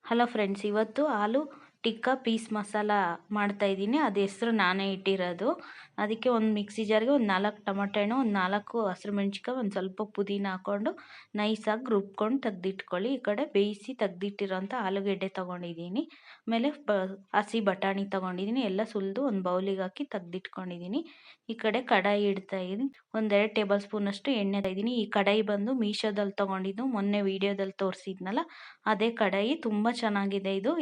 Hello friends, ಇವತ್ತು ಆಲೂ tikka piece masala ಮಾಡ್ತಾಯಿದ್ದೀನಿ. ಅದು ಹೆಸರು ನಾನೇ ಇಟ್ಟಿರೋದು. ಅದಕ್ಕೆ ಒಂದು ಮಿಕ್ಸಿ ಜಾರ್ಗೆ ಒಂದು 4 ಟೊಮಟೊ ಹಣ್ಣು, ಒಂದು 4 ಹಸಿರು ಮೆಣಸಿನ್ಕಾಯಿ, ಒಂದು ಸ್ವಲ್ಪ ಪುದೀನ ಹಾಕ್ಕೊಂಡು ನೈಸಾಗಿ ರುಬ್ಕೊಂಡು ತೆಗ್ದಿಟ್ಕೊಳ್ಳಿ. ಈ ಕಡೆ ಬೇಯಿಸಿ ತೆಗ್ದಿಟ್ಟಿರೋಂಥ ಆಲೂಗೆಡ್ಡೆ ತೊಗೊಂಡಿದ್ದೀನಿ. ಆಮೇಲೆ ಹಸಿ ಬಟಾಣಿ ತೊಗೊಂಡಿದ್ದೀನಿ. ಎಲ್ಲ ಸುಲಿದು ಒಂದು ಬೌಲಿಗೆ ಹಾಕಿ ತೆಗ್ದಿಟ್ಕೊಂಡಿದ್ದೀನಿ. ಈ ಕಡೆ ಕಡಾಯಿ ಇಡ್ತಾಯಿದ್ದೀನಿ. ಒಂದು 2 ಟೇಬಲ್ ಸ್ಪೂನಷ್ಟು ಎಣ್ಣೆ ಇದ್ದೀನಿ. ಈ ಕಡಾಯಿ ಬಂದು ಮೀಶೋದಲ್ಲಿ ತೊಗೊಂಡಿದ್ದು, ಮೊನ್ನೆ ವೀಡಿಯೋದಲ್ಲಿ ತೋರಿಸಿದ್ನಲ್ಲ ಅದೇ ಕಡಾಯಿ. ತುಂಬ ಚೆನ್ನಾಗಿದೆ ಇದು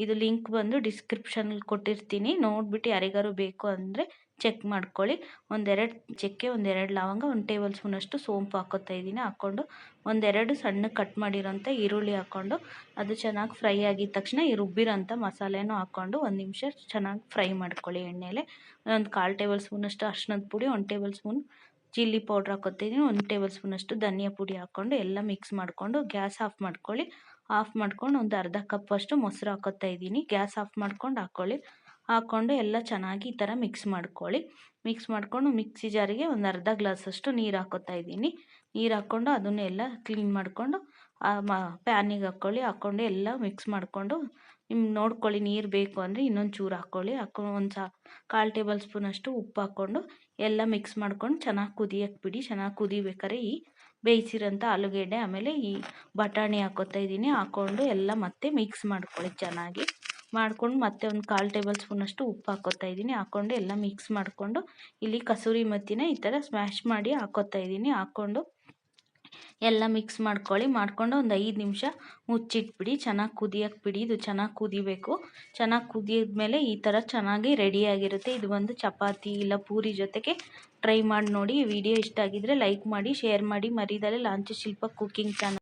ಇದು ಲಿಂಕ್ ಬಂದು ಡಿಸ್ಕ್ರಿಪ್ಷನಲ್ಲಿ ಕೊಟ್ಟಿರ್ತೀನಿ. ನೋಡಿಬಿಟ್ಟು ಯಾರಿಗಾರು ಬೇಕು ಅಂದರೆ ಚೆಕ್ ಮಾಡ್ಕೊಳ್ಳಿ. 1-2 ಚಕ್ಕೆ, 1-2 ಲವಂಗ, 1 ಟೇಬಲ್ ಸ್ಪೂನಷ್ಟು ಸೋಂಪು ಹಾಕೋತಾ ಇದ್ದೀನಿ. ಹಾಕ್ಕೊಂಡು 1-2 ಸಣ್ಣ ಕಟ್ ಮಾಡಿರೋಂಥ ಈರುಳ್ಳಿ ಹಾಕ್ಕೊಂಡು ಅದು ಚೆನ್ನಾಗಿ ಫ್ರೈ ಆಗಿದ ತಕ್ಷಣ ಈ ರುಬ್ಬಿರೋಂಥ ಮಸಾಲೆನೂ ಹಾಕ್ಕೊಂಡು 1 ನಿಮಿಷ ಚೆನ್ನಾಗಿ ಫ್ರೈ ಮಾಡ್ಕೊಳ್ಳಿ ಎಣ್ಣೆಲೆ. ಒಂದು 1/4 ಟೇಬಲ್ ಸ್ಪೂನಷ್ಟು ಅರಿಶಿಣದ ಪುಡಿ, 1 ಟೇಬಲ್ ಸ್ಪೂನ್ ಚಿಲ್ಲಿ ಪೌಡ್ರ್ ಹಾಕ್ಕೊತಿದ್ದೀನಿ. 1 ಟೇಬಲ್ ಸ್ಪೂನಷ್ಟು ಧನಿಯಾ ಪುಡಿ ಹಾಕ್ಕೊಂಡು ಎಲ್ಲ ಮಿಕ್ಸ್ ಮಾಡಿಕೊಂಡು ಗ್ಯಾಸ್ ಆಫ್ ಮಾಡ್ಕೊಳ್ಳಿ. ಆಫ್ ಮಾಡ್ಕೊಂಡು ಒಂದು ಅರ್ಧ ಕಪ್ಪಷ್ಟು ಮೊಸರು ಹಾಕ್ಕೊತಾ ಇದ್ದೀನಿ. ಗ್ಯಾಸ್ ಆಫ್ ಮಾಡ್ಕೊಂಡು ಹಾಕ್ಕೊಂಡು ಎಲ್ಲ ಚೆನ್ನಾಗಿ ಈ ಥರ ಮಿಕ್ಸ್ ಮಾಡ್ಕೊಳ್ಳಿ. ಮಿಕ್ಸ್ ಮಾಡ್ಕೊಂಡು ಮಿಕ್ಸಿ ಜಾರಿಗೆ ಒಂದು ಅರ್ಧ ಗ್ಲಾಸಷ್ಟು ನೀರು ಹಾಕ್ಕೊತಾ ಇದ್ದೀನಿ. ನೀರು ಹಾಕ್ಕೊಂಡು ಅದನ್ನೆಲ್ಲ ಕ್ಲೀನ್ ಮಾಡಿಕೊಂಡು ಪ್ಯಾನಿಗೆ ಹಾಕ್ಕೊಂಡು ಎಲ್ಲ ಮಿಕ್ಸ್ ಮಾಡಿಕೊಂಡು ನಿಮ್ಗೆ ನೋಡ್ಕೊಳ್ಳಿ. ನೀರು ಬೇಕು ಅಂದರೆ ಇನ್ನೊಂದು ಚೂರು ಹಾಕ್ಕೊಳ್ಳಿ. ಹಾಕ್ಕೊಂಡು ಒಂದು 1/4 ಟೇಬಲ್ ಸ್ಪೂನಷ್ಟು ಉಪ್ಪು ಹಾಕ್ಕೊಂಡು ಎಲ್ಲ ಮಿಕ್ಸ್ ಮಾಡ್ಕೊಂಡು ಚೆನ್ನಾಗಿ ಕುದಿಯಕ್ಕೆ ಬಿಡಿ. ಚೆನ್ನಾಗಿ ಕುದಿಬೇಕಾದ್ರೆ ಈ ಬೇಯಿಸಿರೋಂಥ ಆಲೂಗೆಡ್ಡೆ ಆಮೇಲೆ ಈ ಬಟಾಣಿ ಹಾಕ್ಕೊತಾ ಇದ್ದೀನಿ. ಹಾಕ್ಕೊಂಡು ಎಲ್ಲ ಮತ್ತೆ ಮಿಕ್ಸ್ ಮಾಡ್ಕೊಳ್ಳಿ ಚೆನ್ನಾಗಿ. ಮಾಡ್ಕೊಂಡು ಮತ್ತೆ ಒಂದು 1/4 ಟೇಬಲ್ ಸ್ಪೂನಷ್ಟು ಉಪ್ಪು ಹಾಕ್ಕೊತಾ ಇದ್ದೀನಿ. ಹಾಕ್ಕೊಂಡು ಎಲ್ಲ ಮಿಕ್ಸ್ ಮಾಡಿಕೊಂಡು ಇಲ್ಲಿ ಕಸೂರಿ ಮೆಥಿನ ಈ ಥರ ಸ್ಮ್ಯಾಶ್ ಮಾಡಿ ಹಾಕ್ಕೊತಾ ಇದ್ದೀನಿ. ಹಾಕ್ಕೊಂಡು ಎಲ್ಲ ಮಿಕ್ಸ್ ಮಾಡ್ಕೊಂಡು ಒಂದು 5 ನಿಮಿಷ ಮುಚ್ಚಿಟ್ಬಿಡಿ. ಚೆನ್ನಾಗಿ ಕುದಿಯಕ್ಕೆ ಬಿಡಿ. ಇದು ಚೆನ್ನಾಗಿ ಕುದಿಬೇಕು. ಚೆನ್ನಾಗಿ ಕುದಿದ್ಮೇಲೆ ಈ ಥರ ಚೆನ್ನಾಗಿ ರೆಡಿಯಾಗಿರುತ್ತೆ. ಇದು ಒಂದು ಚಪಾತಿ ಇಲ್ಲ ಪೂರಿ ಜೊತೆಗೆ ಟ್ರೈ ಮಾಡಿ ನೋಡಿ. ಈ ವಿಡಿಯೋ ಇಷ್ಟ ಆಗಿದ್ರೆ ಲೈಕ್ ಮಾಡಿ, ಶೇರ್ ಮಾಡಿ. ಮರಿದಲ್ಲೇ ಲಾಂಛ ಶಿಲ್ಪ ಕುಕಿಂಗ್ ಚಾನಲ್